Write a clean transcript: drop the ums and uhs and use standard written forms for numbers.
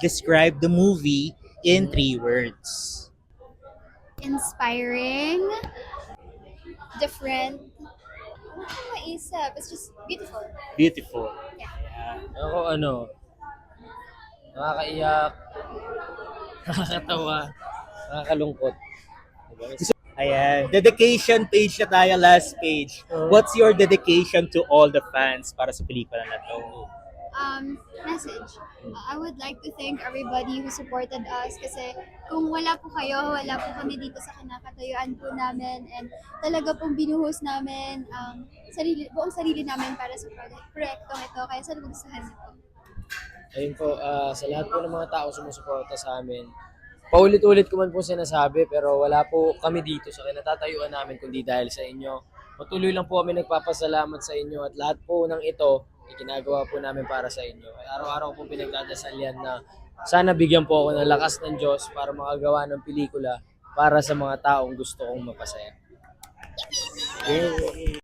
describe the movie in 3 words. Inspiring, different. Ano ko maisip? It's just beautiful. Beautiful. Ako nakakaiyak, nakakatawa, nakakalungkot. Diba? Ayan, dedication page na tayo, last page. What's your dedication to all the fans para sa pelikula na to? Message. I would like to thank everybody who supported us kasi kung wala po kayo, wala po kami dito sa kinakatayuan po namin and talaga pong binuhos namin buong sarili namin para sa proyektong ito. Kaya sana magustuhan niyo po. Ayun po, sa lahat po ng mga tao sumusuporta sa amin. Paulit-ulit ko man po sinasabi pero wala po kami dito sa kinatatayuan namin kundi dahil sa inyo. Patuloy lang po kami nagpapasalamat sa inyo at lahat po ng ito ikinagawa po namin para sa inyo. Araw-araw po pinagdadasal yan na sana bigyan po ako ng lakas ng Diyos para makagawa ng pelikula para sa mga taong gusto kong mapasaya. Yay!